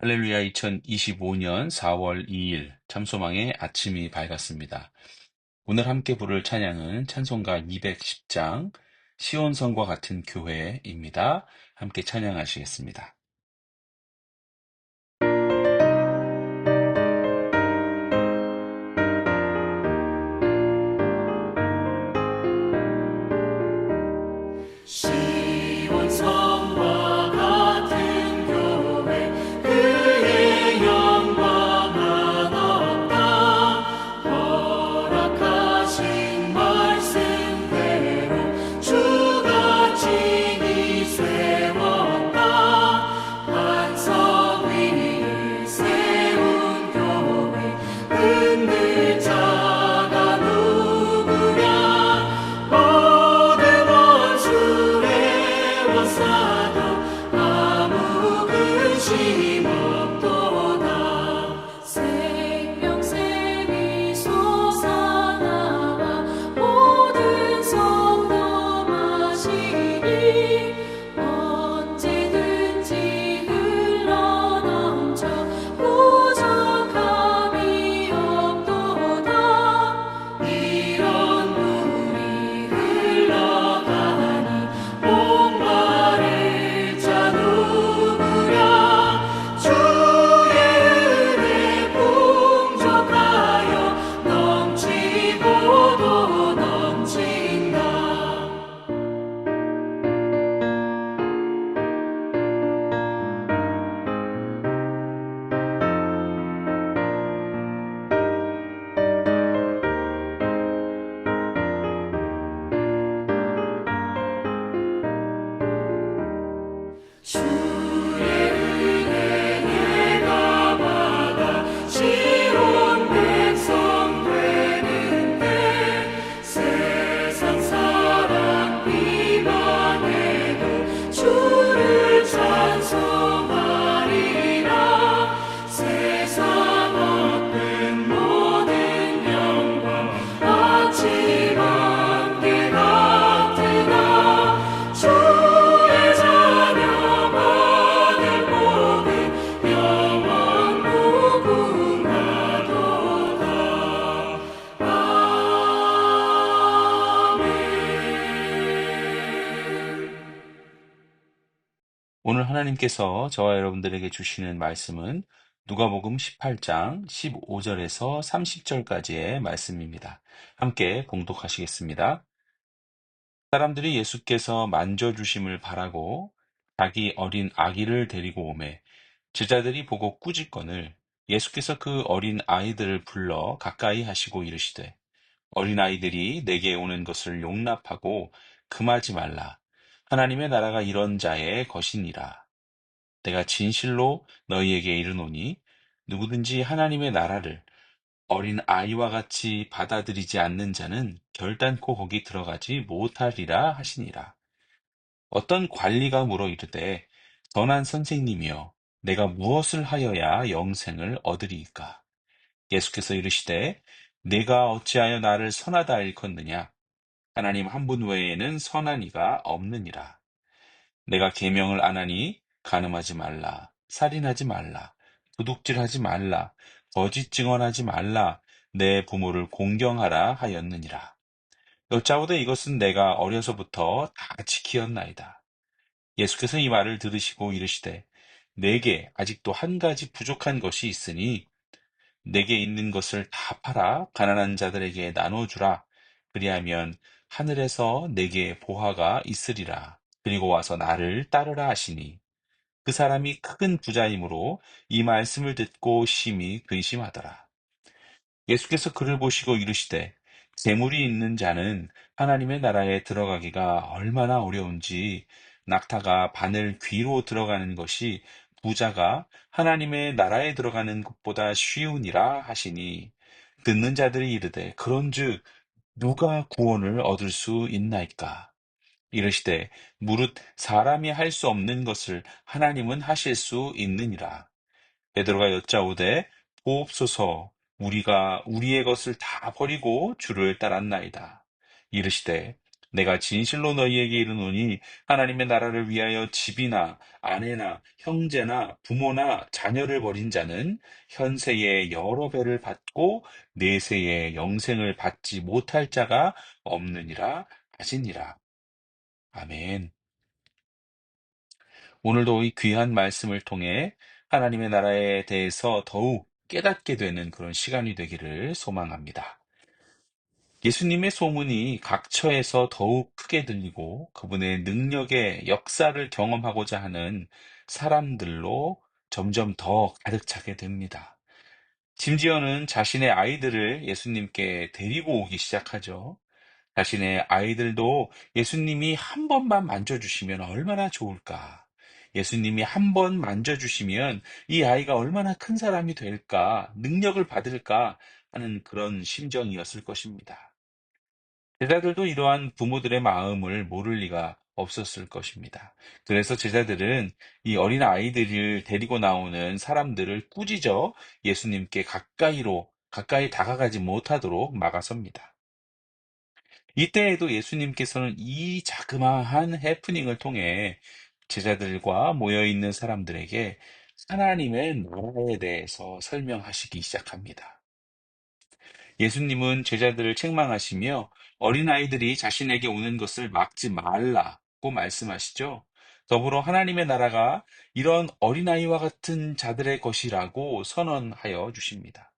할렐루야 2025년 4월 2일 참소망의 아침이 밝았습니다. 오늘 함께 부를 찬양은 찬송가 210장 시온성과 같은 교회입니다. 함께 찬양하시겠습니다. 시온 성과 같은 교회 그의 영광만 없다 허락하신 말씀대로 주가 친히 세웠다 반석 위에 세운 교회 은들자가 누구랴 모든 원수의 원사도 아무 근심 없도다 생명샘이 솟아나와 모든 성도 마시니 언제든지 흘러넘쳐 부족함이 없도다 이런 물이 흘러가니 목마를 자 누구랴 주의 은혜 풍족하여 넘치고도 넘친다 주의 은혜 내가 받아 지온 백성 되는데 세상 사람 비방해도 주를 찬송하리라 세상 얻는 모든 영광 아침 안개 같으나 주의 자녀 받을 복은 영원 무궁하도다 아멘. 오늘 하나님께서 저와 여러분들에게 주시는 말씀은 누가복음 18장 15절에서 30절까지의 말씀입니다. 함께 봉독하시겠습니다. 사람들이 예수께서 만져주심을 바라고 자기 어린 아기를 데리고 오매 제자들이 보고 꾸짖거늘 예수께서 그 어린 아이들을 불러 가까이 하시고 이르시되 어린 아이들이 내게 오는 것을 용납하고 금하지 말라. 하나님의 나라가 이런 자의 것이니라. 내가 진실로 너희에게 이르노니 누구든지 하나님의 나라를 어린 아이와 같이 받아들이지 않는 자는 결단코 거기 들어가지 못하리라 하시니라. 어떤 관리가 물어 이르되 선한 선생님이여 내가 무엇을 하여야 영생을 얻으리이까? 예수께서 이르시되 내가 어찌하여 나를 선하다 일컫느냐? 하나님 한 분 외에는 선한 이가 없느니라. 내가 계명을 안 하니 간음하지 말라, 살인하지 말라, 도둑질하지 말라, 거짓 증언하지 말라, 내 부모를 공경하라 하였느니라. 여짜오되 이것은 내가 어려서부터 다 지키었나이다. 예수께서 이 말을 들으시고 이르시되 내게 아직도 한 가지 부족한 것이 있으니 내게 있는 것을 다 팔아 가난한 자들에게 나눠주라. 그리하면 하늘에서 내게 보화가 있으리라. 그리고 와서 나를 따르라 하시니 그 사람이 큰 부자이므로 이 말씀을 듣고 심히 근심하더라. 예수께서 그를 보시고 이르시되 재물이 있는 자는 하나님의 나라에 들어가기가 얼마나 어려운지 낙타가 바늘 귀로 들어가는 것이 부자가 하나님의 나라에 들어가는 것보다 쉬우니라 하시니 듣는 자들이 이르되 그런즉 누가 구원을 얻을 수 있나이까 이르시되 무릇 사람이 할 수 없는 것을 하나님은 하실 수 있느니라. 베드로가 여짜오되 보옵소서 우리가 우리의 것을 다 버리고 주를 따랐나이다. 이르시되 내가 진실로 너희에게 이르노니 하나님의 나라를 위하여 집이나 아내나 형제나 부모나 자녀를 버린 자는 현세에 여러 배를 받고 내세에 영생을 받지 못할 자가 없느니라 하시니라. 아멘. 오늘도 이 귀한 말씀을 통해 하나님의 나라에 대해서 더욱 깨닫게 되는 그런 시간이 되기를 소망합니다. 예수님의 소문이 각처에서 더욱 크게 들리고 그분의 능력의 역사를 경험하고자 하는 사람들로 점점 더 가득 차게 됩니다. 심지어는 자신의 아이들을 예수님께 데리고 오기 시작하죠. 자신의 아이들도 예수님이 한 번만 만져주시면 얼마나 좋을까? 예수님이 한 번 만져주시면 이 아이가 얼마나 큰 사람이 될까? 능력을 받을까? 하는 그런 심정이었을 것입니다. 제자들도 이러한 부모들의 마음을 모를 리가 없었을 것입니다. 그래서 제자들은 이 어린 아이들을 데리고 나오는 사람들을 꾸짖어 예수님께 가까이 다가가지 못하도록 막아섭니다. 이때에도 예수님께서는 이 자그마한 해프닝을 통해 제자들과 모여있는 사람들에게 하나님의 나라에 대해서 설명하시기 시작합니다. 예수님은 제자들을 책망하시며 어린아이들이 자신에게 오는 것을 막지 말라고 말씀하시죠. 더불어 하나님의 나라가 이런 어린아이와 같은 자들의 것이라고 선언하여 주십니다.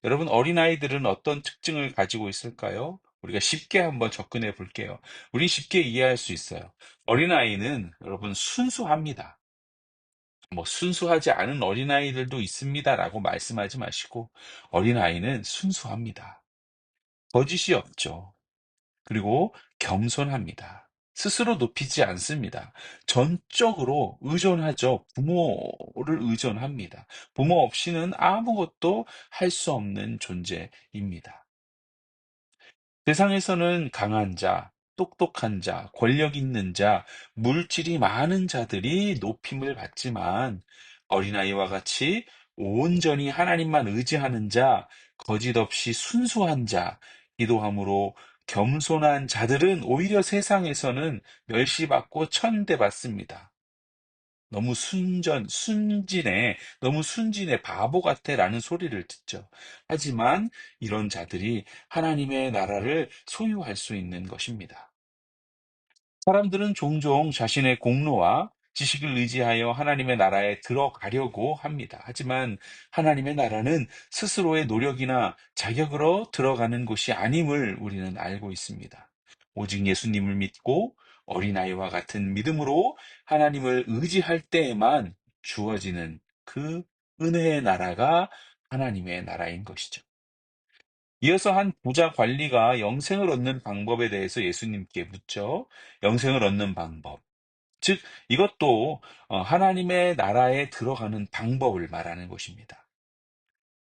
여러분, 어린아이들은 어떤 특징을 가지고 있을까요? 우리가 쉽게 한번 접근해 볼게요. 우리 쉽게 이해할 수 있어요. 어린아이는 여러분 순수합니다. 뭐 순수하지 않은 어린아이들도 있습니다라고 말씀하지 마시고 어린아이는 순수합니다. 거짓이 없죠. 그리고 겸손합니다. 스스로 높이지 않습니다. 전적으로 의존하죠. 부모를 의존합니다. 부모 없이는 아무것도 할 수 없는 존재입니다. 세상에서는 강한 자, 똑똑한 자, 권력 있는 자, 물질이 많은 자들이 높임을 받지만 어린아이와 같이 온전히 하나님만 의지하는 자, 거짓 없이 순수한 자, 기도함으로 겸손한 자들은 오히려 세상에서는 멸시받고 천대받습니다. 너무 순진해, 바보 같아 라는 소리를 듣죠. 하지만 이런 자들이 하나님의 나라를 소유할 수 있는 것입니다. 사람들은 종종 자신의 공로와 지식을 의지하여 하나님의 나라에 들어가려고 합니다. 하지만 하나님의 나라는 스스로의 노력이나 자격으로 들어가는 곳이 아님을 우리는 알고 있습니다. 오직 예수님을 믿고 어린아이와 같은 믿음으로 하나님을 의지할 때에만 주어지는 그 은혜의 나라가 하나님의 나라인 것이죠. 이어서 한 부자 관리가 영생을 얻는 방법에 대해서 예수님께 묻죠. 영생을 얻는 방법. 즉, 이것도 하나님의 나라에 들어가는 방법을 말하는 것입니다.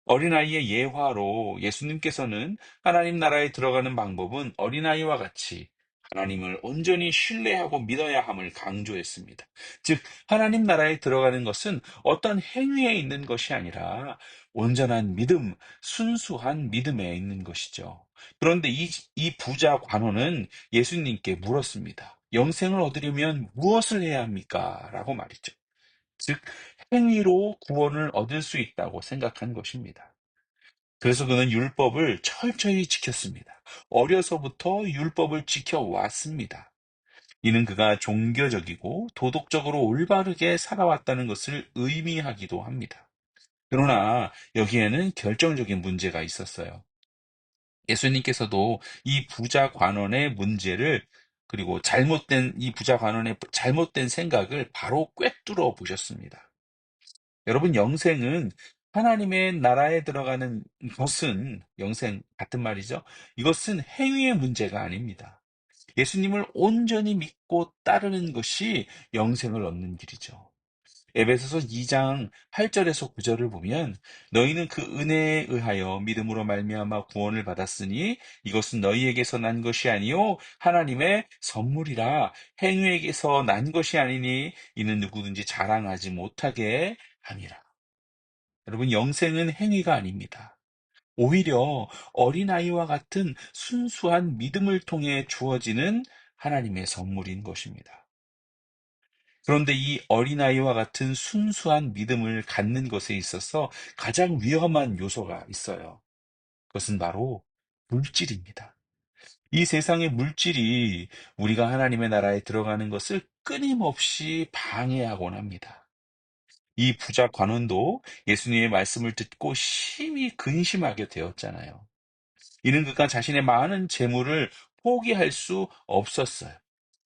어린아이의 예화로 예수님께서는 하나님 나라에 들어가는 방법은 어린아이와 같이 하나님을 온전히 신뢰하고 믿어야 함을 강조했습니다. 즉, 하나님 나라에 들어가는 것은 어떤 행위에 있는 것이 아니라 온전한 믿음, 순수한 믿음에 있는 것이죠. 그런데 이 부자 관원은 예수님께 물었습니다. 영생을 얻으려면 무엇을 해야 합니까? 라고 말이죠. 즉, 행위로 구원을 얻을 수 있다고 생각한 것입니다. 그래서 그는 율법을 철저히 지켰습니다. 어려서부터 율법을 지켜왔습니다. 이는 그가 종교적이고 도덕적으로 올바르게 살아왔다는 것을 의미하기도 합니다. 그러나 여기에는 결정적인 문제가 있었어요. 예수님께서도 이 부자 관원의 문제를 그리고 이 부자 관원의 잘못된 생각을 바로 꿰뚫어 보셨습니다. 여러분, 영생은 하나님의 나라에 들어가는 것은 영생 같은 말이죠. 이것은 행위의 문제가 아닙니다. 예수님을 온전히 믿고 따르는 것이 영생을 얻는 길이죠. 에베소서 2장 8절에서 9절을 보면 너희는 그 은혜에 의하여 믿음으로 말미암아 구원을 받았으니 이것은 너희에게서 난 것이 아니요 하나님의 선물이라 행위에게서 난 것이 아니니 이는 누구든지 자랑하지 못하게 함이라. 여러분, 영생은 행위가 아닙니다. 오히려 어린아이와 같은 순수한 믿음을 통해 주어지는 하나님의 선물인 것입니다. 그런데 이 어린아이와 같은 순수한 믿음을 갖는 것에 있어서 가장 위험한 요소가 있어요. 그것은 바로 물질입니다. 이 세상의 물질이 우리가 하나님의 나라에 들어가는 것을 끊임없이 방해하곤 합니다. 이 부자 관원도 예수님의 말씀을 듣고 심히 근심하게 되었잖아요. 이는 그가 자신의 많은 재물을 포기할 수 없었어요.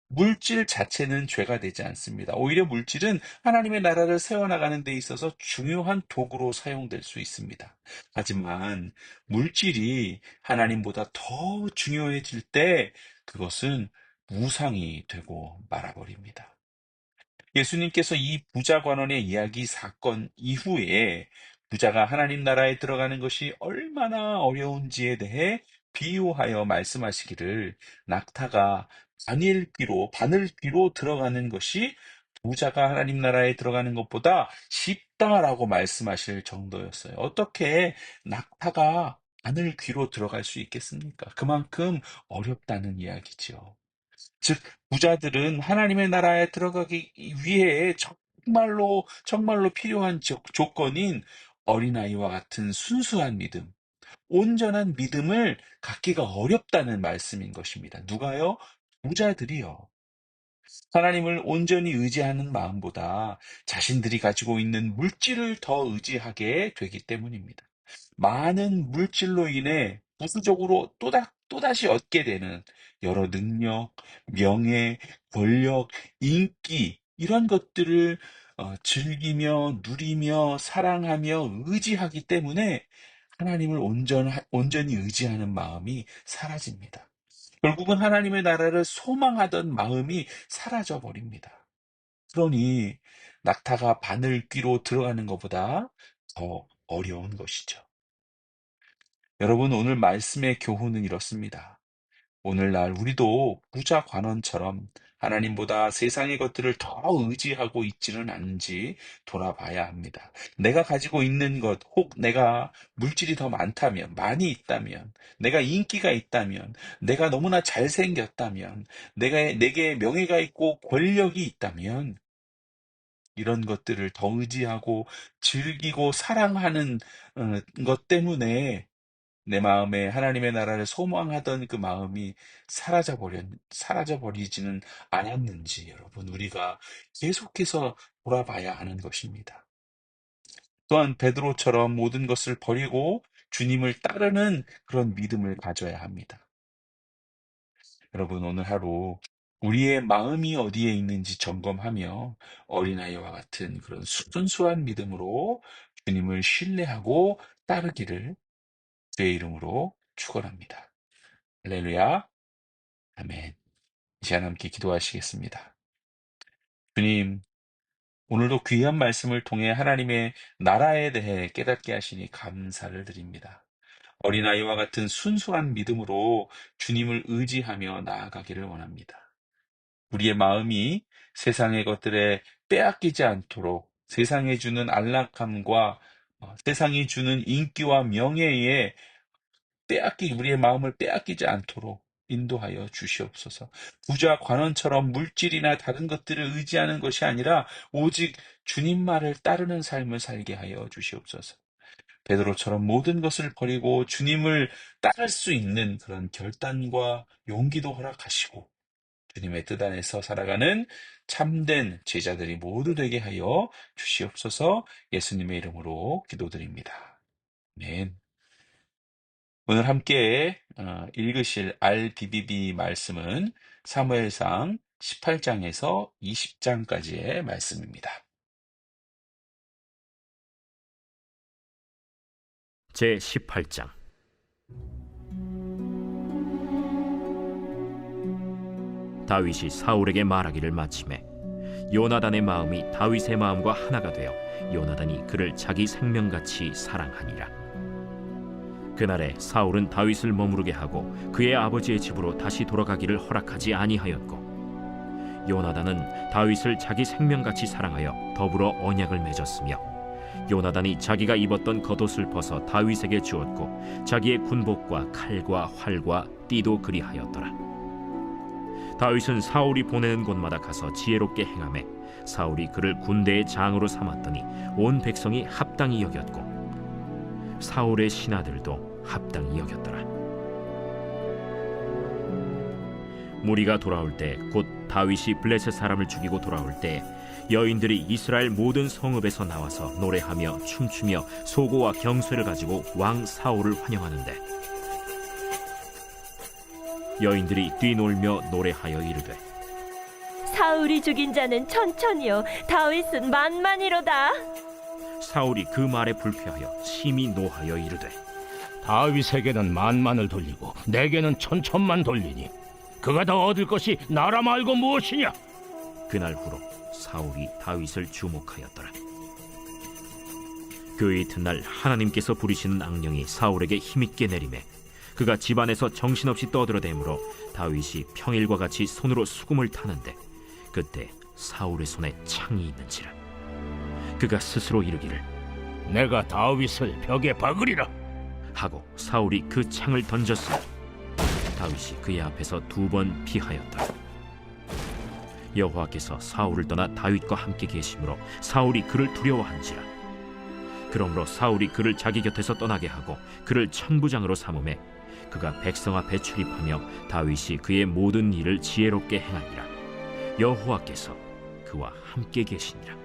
물질 자체는 죄가 되지 않습니다. 오히려 물질은 하나님의 나라를 세워나가는 데 있어서 중요한 도구로 사용될 수 있습니다. 하지만 물질이 하나님보다 더 중요해질 때 그것은 무상이 되고 말아버립니다. 예수님께서 이 부자 관원의 이야기 사건 이후에 부자가 하나님 나라에 들어가는 것이 얼마나 어려운지에 대해 비유하여 말씀하시기를 낙타가 바늘귀로 들어가는 것이 부자가 하나님 나라에 들어가는 것보다 쉽다라고 말씀하실 정도였어요. 어떻게 낙타가 바늘귀로 들어갈 수 있겠습니까? 그만큼 어렵다는 이야기지요. 즉, 부자들은 하나님의 나라에 들어가기 위해 정말로 필요한 조건인 어린아이와 같은 순수한 믿음, 온전한 믿음을 갖기가 어렵다는 말씀인 것입니다. 누가요? 부자들이요. 하나님을 온전히 의지하는 마음보다 자신들이 가지고 있는 물질을 더 의지하게 되기 때문입니다. 많은 물질로 인해 부수적으로 또다시 얻게 되는 여러 능력, 명예, 권력, 인기, 이런 것들을 즐기며 누리며 사랑하며 의지하기 때문에 하나님을 온전히 의지하는 마음이 사라집니다. 결국은 하나님의 나라를 소망하던 마음이 사라져 버립니다. 그러니 낙타가 바늘귀로 들어가는 것보다 더 어려운 것이죠. 여러분, 오늘 말씀의 교훈은 이렇습니다. 오늘날 우리도 부자 관원처럼 하나님보다 세상의 것들을 더 의지하고 있지는 않은지 돌아봐야 합니다. 내가 가지고 있는 것, 혹 내가 물질이 더 많이 있다면, 내가 인기가 있다면, 내가 너무나 잘생겼다면, 내게 명예가 있고 권력이 있다면, 이런 것들을 더 의지하고 즐기고 사랑하는 것 때문에 내 마음에 하나님의 나라를 소망하던 그 마음이 사라져 버리지는 않았는지 여러분, 우리가 계속해서 돌아봐야 하는 것입니다. 또한 베드로처럼 모든 것을 버리고 주님을 따르는 그런 믿음을 가져야 합니다. 여러분, 오늘 하루 우리의 마음이 어디에 있는지 점검하며 어린아이와 같은 그런 순수한 믿음으로 주님을 신뢰하고 따르기를 주의 이름으로 축원합니다. 할렐루야. 아멘. 이 시간 함께 기도하시겠습니다. 주님, 오늘도 귀한 말씀을 통해 하나님의 나라에 대해 깨닫게 하시니 감사를 드립니다. 어린아이와 같은 순수한 믿음으로 주님을 의지하며 나아가기를 원합니다. 우리의 마음이 세상의 것들에 빼앗기지 않도록 세상이 주는 안락함과 세상이 주는 인기와 명예에 우리의 마음을 빼앗기지 않도록 인도하여 주시옵소서. 부자 관원처럼 물질이나 다른 것들을 의지하는 것이 아니라 오직 주님만을 따르는 삶을 살게 하여 주시옵소서. 베드로처럼 모든 것을 버리고 주님을 따를 수 있는 그런 결단과 용기도 허락하시고 주님의 뜻 안에서 살아가는 참된 제자들이 모두 되게 하여 주시옵소서. 예수님의 이름으로 기도드립니다. 아멘. 오늘 함께 읽으실 RBBB 말씀은 사무엘상 18장에서 20장까지의 말씀입니다. 제 18장. 다윗이 사울에게 말하기를 마치매 요나단의 마음이 다윗의 마음과 하나가 되어 요나단이 그를 자기 생명같이 사랑하니라. 그날에 사울은 다윗을 머무르게 하고 그의 아버지의 집으로 다시 돌아가기를 허락하지 아니하였고 요나단은 다윗을 자기 생명같이 사랑하여 더불어 언약을 맺었으며 요나단이 자기가 입었던 겉옷을 벗어 다윗에게 주었고 자기의 군복과 칼과 활과 띠도 그리하였더라. 다윗은 사울이 보내는 곳마다 가서 지혜롭게 행하매 사울이 그를 군대의 장으로 삼았더니 온 백성이 합당히 여겼고 사울의 신하들도 합당히 여겼더라. 무리가 돌아올 때 곧 다윗이 블레셋 사람을 죽이고 돌아올 때 여인들이 이스라엘 모든 성읍에서 나와서 노래하며 춤추며 소고와 경쇠를 가지고 왕 사울을 환영하는데 여인들이 뛰놀며 노래하여 이르되 사울이 죽인 자는 천천히요 다윗은 만만이로다. 사울이 그 말에 불쾌하여 심히 노하여 이르되 다윗에게는 만만을 돌리고 내게는 천천만 돌리니 그가 더 얻을 것이 나라 말고 무엇이냐? 그날 후로 사울이 다윗을 주목하였더라. 그 이튿날 하나님께서 부리시는 악령이 사울에게 힘있게 내리매 그가 집안에서 정신없이 떠들어대므로 다윗이 평일과 같이 손으로 수금을 타는데 그때 사울의 손에 창이 있는지라. 그가 스스로 이르기를 내가 다윗을 벽에 박으리라. 하고 사울이 그 창을 던졌으니 다윗이 그의 앞에서 2번 피하였더라. 여호와께서 사울을 떠나 다윗과 함께 계심으로 사울이 그를 두려워한지라. 그러므로 사울이 그를 자기 곁에서 떠나게 하고 그를 천부장으로 삼음에 그가 백성 앞에 출입하며 다윗이 그의 모든 일을 지혜롭게 행하니라. 여호와께서 그와 함께 계시니라.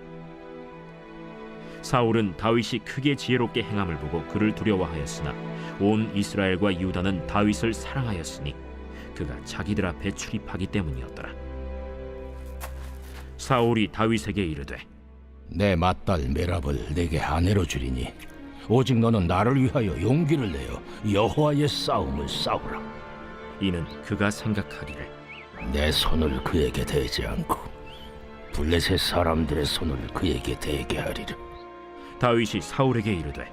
사울은 다윗이 크게 지혜롭게 행함을 보고 그를 두려워하였으나 온 이스라엘과 유다는 다윗을 사랑하였으니 그가 자기들 앞에 출입하기 때문이었더라. 사울이 다윗에게 이르되 내 맏딸 메랍을 내게 아내로 주리니 오직 너는 나를 위하여 용기를 내어 여호와의 싸움을 싸우라. 이는 그가 생각하기를 내 손을 그에게 대지 않고 블레셋 사람들의 손을 그에게 대게 하리라. 다윗이 사울에게 이르되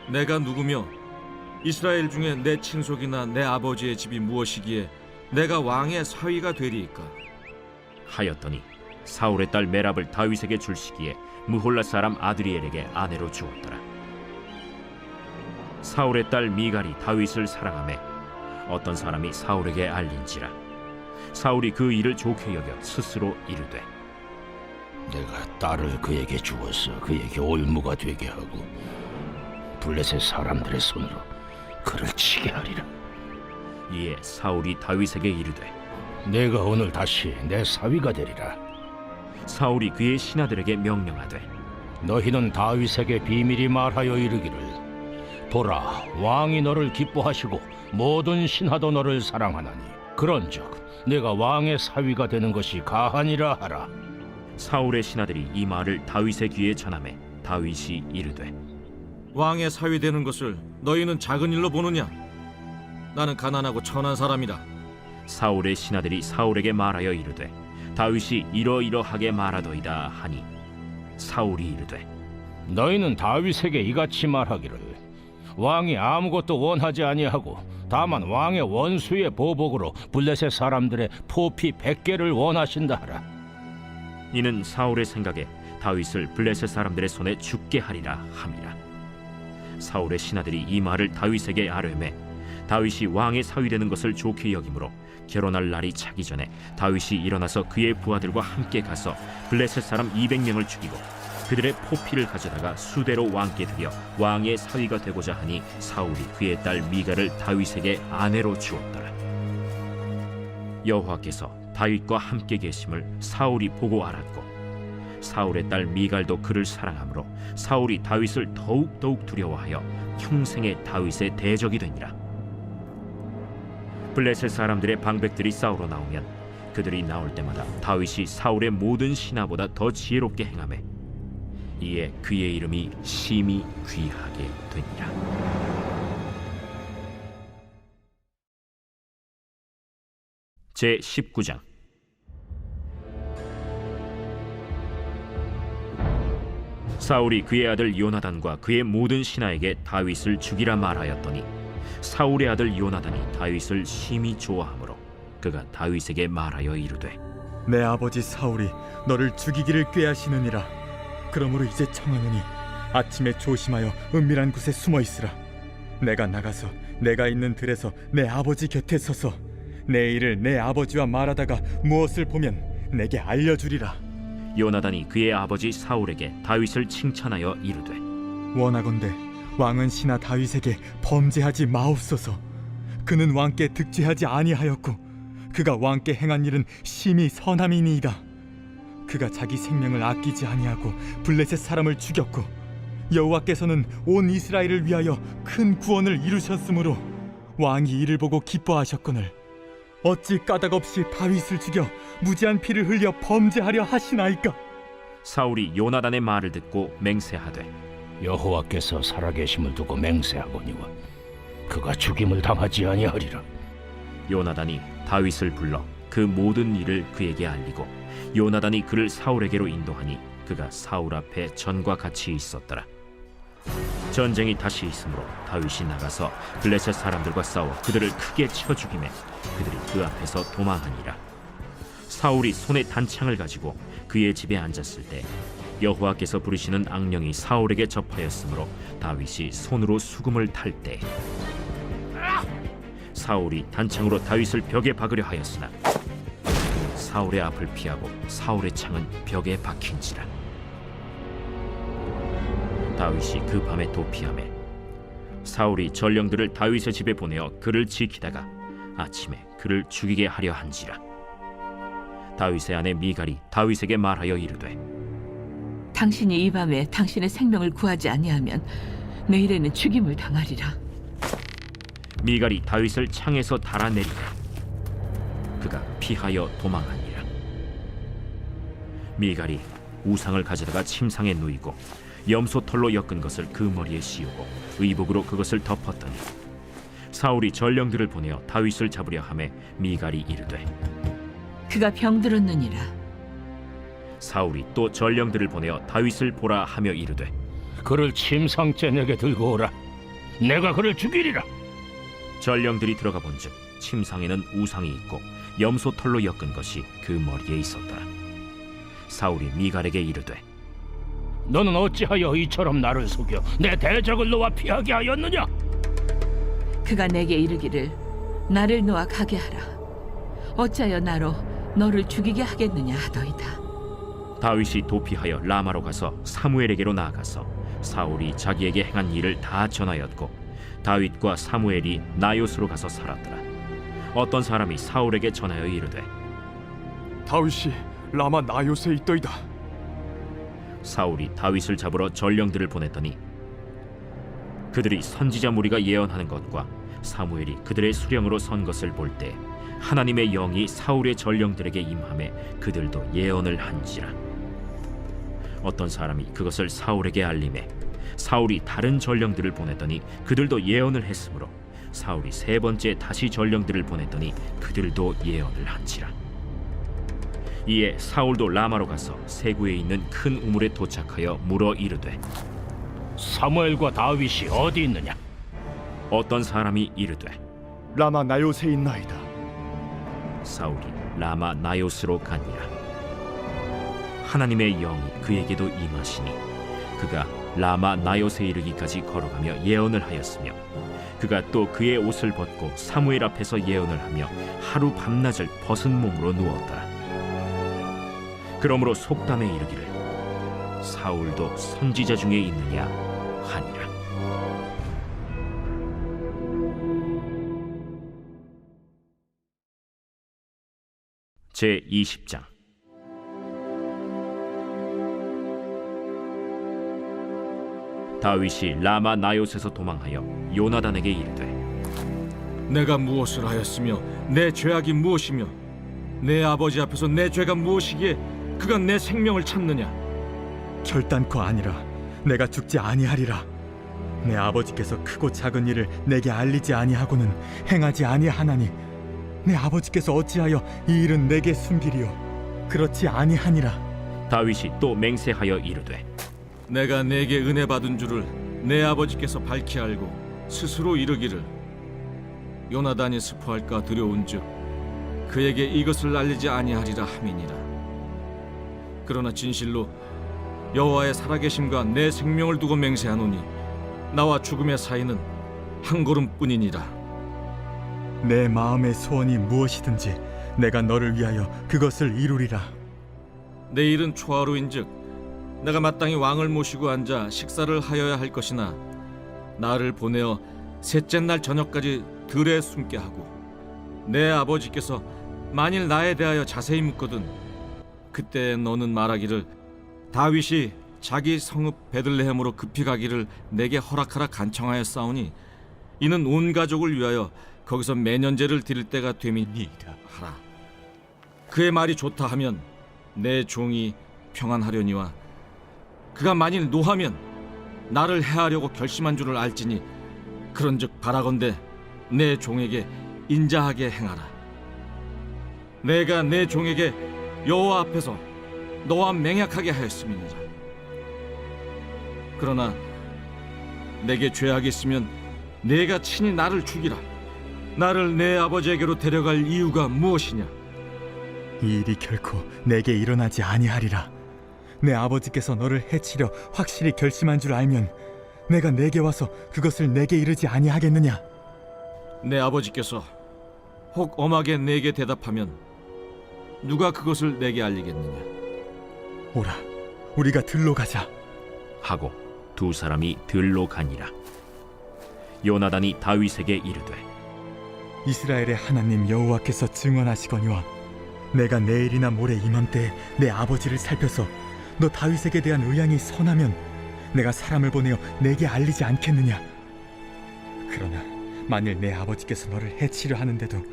내가 누구며 이스라엘 중에 내 친속이나 내 아버지의 집이 무엇이기에 내가 왕의 사위가 되리이까? 하였더니 사울의 딸 메랍을 다윗에게 줄 시기에 무홀라 사람 아드리엘에게 아내로 주었더라. 사울의 딸 미갈이 다윗을 사랑하매 어떤 사람이 사울에게 알린지라. 사울이 그 일을 좋게 여겨 스스로 이르되 내가 딸을 그에게 주어서 그에게 올무가 되게 하고 블레셋 사람들의 손으로 그를 치게 하리라. 이에 사울이 다윗에게 이르되 내가 오늘 다시 내 사위가 되리라. 사울이 그의 신하들에게 명령하되 너희는 다윗에게 비밀히 말하여 이르기를 보라, 왕이 너를 기뻐하시고 모든 신하도 너를 사랑하나니 그런즉 내가 왕의 사위가 되는 것이 가하니라 하라. 사울의 신하들이 이 말을 다윗의 귀에 전하매 다윗이 이르되 왕의 사위 되는 것을 너희는 작은 일로 보느냐? 나는 가난하고 천한 사람이다. 사울의 신하들이 사울에게 말하여 이르되 다윗이 이러이러하게 말하더이다 하니 사울이 이르되 너희는 다윗에게 이같이 말하기를 왕이 아무것도 원하지 아니하고 다만 왕의 원수의 보복으로 블레셋 사람들의 포피 100개를 원하신다 하라. 이는 사울의 생각에 다윗을 블레셋 사람들의 손에 죽게 하리라 함이라. 사울의 신하들이 이 말을 다윗에게 아뢰매 다윗이 왕의 사위 되는 것을 좋게 여기므로 결혼할 날이 차기 전에 다윗이 일어나서 그의 부하들과 함께 가서 블레셋 사람 200명을 죽이고 그들의 포피를 가져다가 수대로 왕께 드려 왕의 사위가 되고자 하니 사울이 그의 딸 미갈을 다윗에게 아내로 주었더라. 여호와께서 다윗과 함께 계심을 사울이 보고 알았고 사울의 딸 미갈도 그를 사랑하므로 사울이 다윗을 더욱 두려워하여 평생의 다윗의 대적이 되니라. 블레셋 사람들의 방백들이 싸우러 나오면 그들이 나올 때마다 다윗이 사울의 모든 신하보다 더 지혜롭게 행하매 이에 그의 이름이 심히 귀하게 되니라. 제 19장. 사울이 그의 아들 요나단과 그의 모든 신하에게 다윗을 죽이라 말하였더니 사울의 아들 요나단이 다윗을 심히 좋아하므로 그가 다윗에게 말하여 이르되 내 아버지 사울이 너를 죽이기를 꾀하시느니라. 그러므로 이제 청하노니 아침에 조심하여 은밀한 곳에 숨어 있으라. 내가 나가서 내가 있는 들에서 내 아버지 곁에 서서 내 일을 내 아버지와 말하다가 무엇을 보면 내게 알려주리라. 요나단이 그의 아버지 사울에게 다윗을 칭찬하여 이르되 원하건대 왕은 신하 다윗에게 범죄하지 마옵소서. 그는 왕께 득죄하지 아니하였고 그가 왕께 행한 일은 심히 선함이니이다. 그가 자기 생명을 아끼지 아니하고 블레셋 사람을 죽였고 여호와께서는 온 이스라엘을 위하여 큰 구원을 이루셨으므로 왕이 이를 보고 기뻐하셨거늘 어찌 까닭없이 다윗을 죽여 무지한 피를 흘려 범죄하려 하시나이까? 사울이 요나단의 말을 듣고 맹세하되 여호와께서 살아계심을 두고 맹세하거니와 그가 죽임을 당하지 아니하리라. 요나단이 다윗을 불러 그 모든 일을 그에게 알리고 요나단이 그를 사울에게로 인도하니 그가 사울 앞에 전과 같이 있었더라. 전쟁이 다시 있으므로 다윗이 나가서 블레셋 사람들과 싸워 그들을 크게 쳐 죽이매 그들이 그 앞에서 도망하니라. 사울이 손에 단창을 가지고 그의 집에 앉았을 때 여호와께서 부르시는 악령이 사울에게 접하였으므로 다윗이 손으로 수금을 탈 때 사울이 단창으로 다윗을 벽에 박으려 하였으나 사울의 앞을 피하고 사울의 창은 벽에 박힌지라. 다윗이 그 밤에 도피하매 사울이 전령들을 다윗의 집에 보내어 그를 지키다가 아침에 그를 죽이게 하려 한지라. 다윗의 아내 미갈이 다윗에게 말하여 이르되 당신이 이 밤에 당신의 생명을 구하지 아니하면 내일에는 죽임을 당하리라. 미갈이 다윗을 창에서 달아내리고 그가 피하여 도망하니라. 미갈이 우상을 가져다가 침상에 누이고 염소털로 엮은 것을 그 머리에 씌우고 의복으로 그것을 덮었더니 사울이 전령들을 보내어 다윗을 잡으려 하매 미갈이 이르되 그가 병들었느니라. 사울이 또 전령들을 보내어 다윗을 보라 하며 이르되 그를 침상째 내게 들고 오라. 내가 그를 죽이리라. 전령들이 들어가 본즉 침상에는 우상이 있고 염소털로 엮은 것이 그 머리에 있었더라. 사울이 미갈에게 이르되 너는 어찌하여 이처럼 나를 속여 내 대적을 놓아 피하게 하였느냐? 그가 내게 이르기를 나를 놓아 가게 하라. 어찌하여 나로 너를 죽이게 하겠느냐 하더이다. 다윗이 도피하여 라마로 가서 사무엘에게로 나아가서 사울이 자기에게 행한 일을 다 전하였고 다윗과 사무엘이 나요스로 가서 살았더라. 어떤 사람이 사울에게 전하여 이르되 다윗이 라마 나요스에 있더이다. 사울이 다윗을 잡으러 전령들을 보냈더니 그들이 선지자 무리가 예언하는 것과 사무엘이 그들의 수령으로 선 것을 볼 때 하나님의 영이 사울의 전령들에게 임하매 그들도 예언을 한지라. 어떤 사람이 그것을 사울에게 알리매 사울이 다른 전령들을 보냈더니 그들도 예언을 했으므로 사울이 세 번째 다시 전령들을 보냈더니 그들도 예언을 한지라. 이에 사울도 라마로 가서 세구에 있는 큰 우물에 도착하여 물어 이르되 사무엘과 다윗이 어디 있느냐? 어떤 사람이 이르되 라마 나요스에 있나이다. 사울이 라마 나요스로 가니라. 하나님의 영이 그에게도 임하시니 그가 라마 나요스에 이르기까지 걸어가며 예언을 하였으며 그가 또 그의 옷을 벗고 사무엘 앞에서 예언을 하며 하루 밤낮을 벗은 몸으로 누웠더라. 그러므로 속담에 이르기를 사울도 선지자 중에 있느냐 하니라. 제 20장. 다윗이 라마 나요스에서 도망하여 요나단에게 이르되 내가 무엇을 하였으며 내 죄악이 무엇이며 내 아버지 앞에서 내 죄가 무엇이기에 그가 내 생명을 찾느냐? 결단코 아니라 내가 죽지 아니하리라. 내 아버지께서 크고 작은 일을 내게 알리지 아니하고는 행하지 아니하나니 내 아버지께서 어찌하여 이 일은 내게 숨기리요? 그렇지 아니하니라. 다윗이 또 맹세하여 이르되 내가 내게 은혜 받은 줄을 내 아버지께서 밝히 알고 스스로 이르기를 요나단이 스포할까 두려운즉 그에게 이것을 알리지 아니하리라 함이니라. 그러나 진실로 여호와의 살아계심과 내 생명을 두고 맹세하노니 나와 죽음의 사이는 한 걸음뿐이니라. 내 마음의 소원이 무엇이든지 내가 너를 위하여 그것을 이루리라. 내일은 초하루인즉 내가 마땅히 왕을 모시고 앉아 식사를 하여야 할 것이나 나를 보내어 셋째 날 저녁까지 들에 숨게 하고 내 아버지께서 만일 나에 대하여 자세히 묻거든 그때 너는 말하기를 다윗이 자기 성읍 베들레헴으로 급히 가기를 내게 허락하라 간청하였사오니 이는 온 가족을 위하여 거기서 매년제를 드릴 때가 됨이니이다 하라. 그의 말이 좋다 하면 내 종이 평안하려니와 그가 만일 노하면 나를 해하려고 결심한 줄을 알지니 그런즉 바라건대 내 종에게 인자하게 행하라. 내가 내 종에게 여호와 앞에서 너와 맹약하게 하였음이니라. 그러나 내게 죄악이 있으면 내가 친히 나를 죽이라. 나를 내 아버지에게로 데려갈 이유가 무엇이냐? 이 일이 결코 내게 일어나지 아니하리라. 내 아버지께서 너를 해치려 확실히 결심한 줄 알면 내가 내게 와서 그것을 내게 이르지 아니하겠느냐? 내 아버지께서 혹 엄하게 내게 대답하면 누가 그것을 내게 알리겠느냐? 오라, 우리가 들로 가자. 하고 두 사람이 들로 가니라. 요나단이 다윗에게 이르되 이스라엘의 하나님 여호와께서 증언하시거니와 내가 내일이나 모레 이맘때에 내 아버지를 살펴서 너 다윗에게 대한 의향이 선하면 내가 사람을 보내어 내게 알리지 않겠느냐? 그러나 만일 내 아버지께서 너를 해치려 하는데도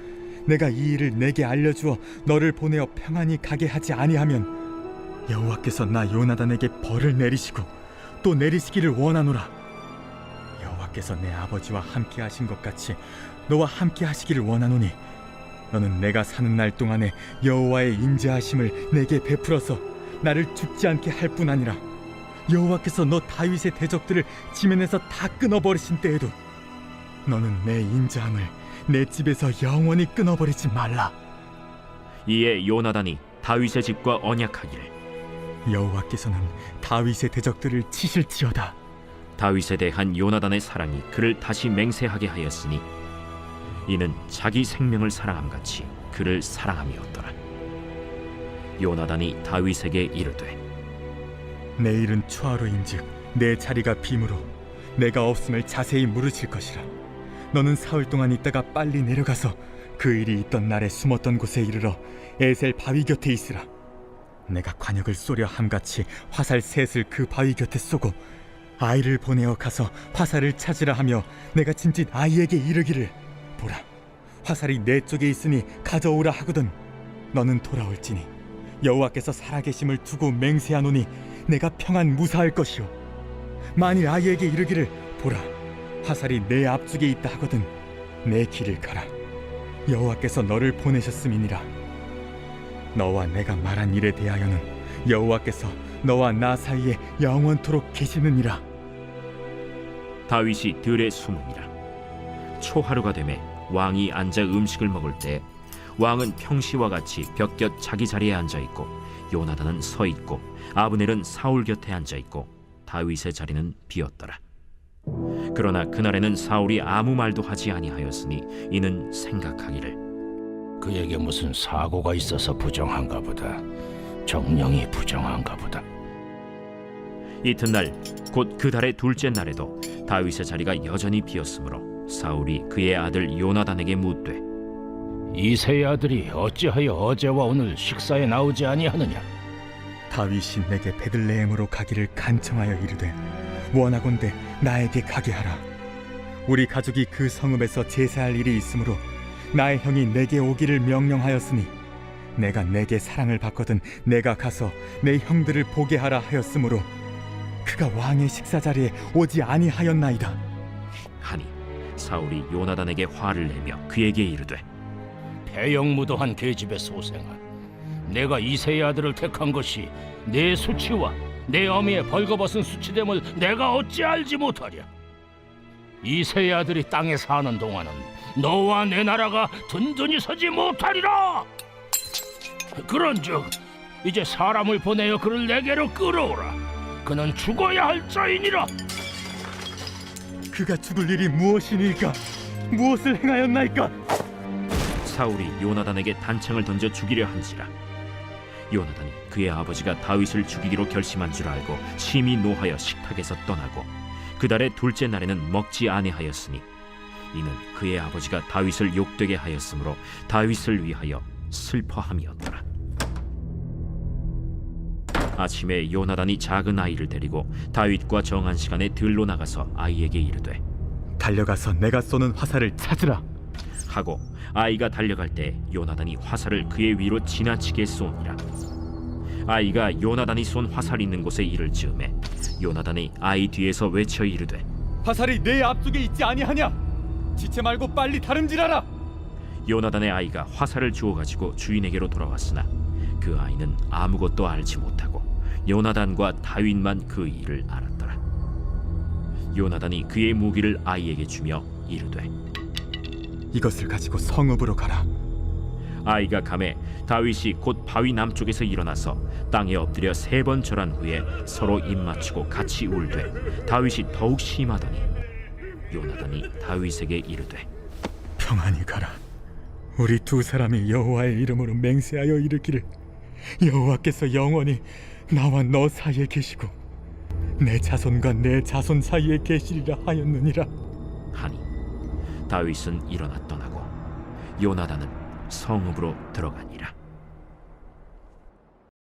내가 이 일을 내게 알려주어 너를 보내어 평안히 가게 하지 아니하면 여호와께서 나 요나단에게 벌을 내리시고 또 내리시기를 원하노라. 여호와께서 내 아버지와 함께 하신 것 같이 너와 함께 하시기를 원하노니 너는 내가 사는 날 동안에 여호와의 인자하심을 내게 베풀어서 나를 죽지 않게 할 뿐 아니라 여호와께서 너 다윗의 대적들을 지면에서 다 끊어버리신 때에도 너는 내 인자함을 내 집에서 영원히 끊어버리지 말라. 이에 요나단이 다윗의 집과 언약하기를 여호와께서는 다윗의 대적들을 치실지어다. 다윗에 대한 요나단의 사랑이 그를 다시 맹세하게 하였으니 이는 자기 생명을 사랑함같이 그를 사랑함이었더라. 요나단이 다윗에게 이르되 내일은 초하루인즉 내 자리가 빔으로 내가 없음을 자세히 물으실 것이라. 너는 사흘 동안 있다가 빨리 내려가서 그 일이 있던 날에 숨었던 곳에 이르러 에셀 바위 곁에 있으라. 내가 관역을 쏘려 함같이 화살 셋을 그 바위 곁에 쏘고 아이를 보내어 가서 화살을 찾으라 하며 내가 진짓 아이에게 이르기를 보라, 화살이 내 쪽에 있으니 가져오라 하거든 너는 돌아올지니 여호와께서 살아계심을 두고 맹세하노니 내가 평안 무사할 것이요 만일 아이에게 이르기를 보라, 화살이 내 앞쪽에 있다 하거든 내 길을 가라. 여호와께서 너를 보내셨음이니라. 너와 내가 말한 일에 대하여는 여호와께서 너와 나 사이에 영원토록 계시느니라. 다윗이 들에 숨으니라. 초하루가 되매 왕이 앉아 음식을 먹을 때 왕은 평시와 같이 벽곁 자기 자리에 앉아 있고 요나단은 서 있고 아브넬은 사울 곁에 앉아 있고 다윗의 자리는 비었더라. 그러나 그날에는 사울이 아무 말도 하지 아니하였으니 이는 생각하기를 그에게 무슨 사고가 있어서 부정한가 보다. 정령이 부정한가 보다. 이튿날 곧 그 달의 둘째 날에도 다윗의 자리가 여전히 비었으므로 사울이 그의 아들 요나단에게 묻되 이새의 아들이 어찌하여 어제와 오늘 식사에 나오지 아니하느냐? 다윗이 내게 베들레헴으로 가기를 간청하여 이르되 원하건대 나에게 가게 하라. 우리 가족이 그 성읍에서 제사할 일이 있으므로 나의 형이 내게 오기를 명령하였으니 내가 내게 사랑을 받거든 내가 가서 내 형들을 보게 하라 하였으므로 그가 왕의 식사 자리에 오지 아니하였나이다. 하니 사울이 요나단에게 화를 내며 그에게 이르되 배영무도한 계집의 소생아, 내가 이새의 아들을 택한 것이 내 수치와 내 어미의 벌거벗은 수치됨을 내가 어찌 알지 못하랴? 이새의 아들이 땅에 사는 동안은 너와 내 나라가 든든히 서지 못하리라. 그런즉 이제 사람을 보내어 그를 내게로 끌어오라. 그는 죽어야 할 자이니라. 그가 죽을 일이 무엇이니까? 무엇을 행하였나이까? 사울이 요나단에게 단창을 던져 죽이려 한지라. 요나단이 그의 아버지가 다윗을 죽이기로 결심한 줄 알고 심히 노하여 식탁에서 떠나고 그달의 둘째 날에는 먹지 아니하였으니 이는 그의 아버지가 다윗을 욕되게 하였으므로 다윗을 위하여 슬퍼함이었더라. 아침에 요나단이 작은 아이를 데리고 다윗과 정한 시간에 들로 나가서 아이에게 이르되 달려가서 내가 쏘는 화살을 찾으라. 하고 아이가 달려갈 때 요나단이 화살을 그의 위로 지나치게 쏘니라. 아이가 요나단이 쏜 화살 있는 곳에 이를 즈음에 요나단이 아이 뒤에서 외쳐 이르되 화살이 내 앞쪽에 있지 아니하냐? 지체 말고 빨리 다름질하라. 요나단의 아이가 화살을 주워 가지고 주인에게로 돌아왔으나 그 아이는 아무것도 알지 못하고 요나단과 다윗만 그 일을 알았더라. 요나단이 그의 무기를 아이에게 주며 이르되 이것을 가지고 성읍으로 가라. 아이가 가매 다윗이 곧 바위 남쪽에서 일어나서 땅에 엎드려 3번 절한 후에 서로 입맞추고 같이 울되 다윗이 더욱 심하더니 요나단이 다윗에게 이르되 평안히 가라. 우리 두 사람이 여호와의 이름으로 맹세하여 이르기를 여호와께서 영원히 나와 너 사이에 계시고 내 자손과 내 자손 사이에 계시리라 하였느니라. 하니 다윗은 일어나 떠나고 요나단은 성읍으로 들어가니라.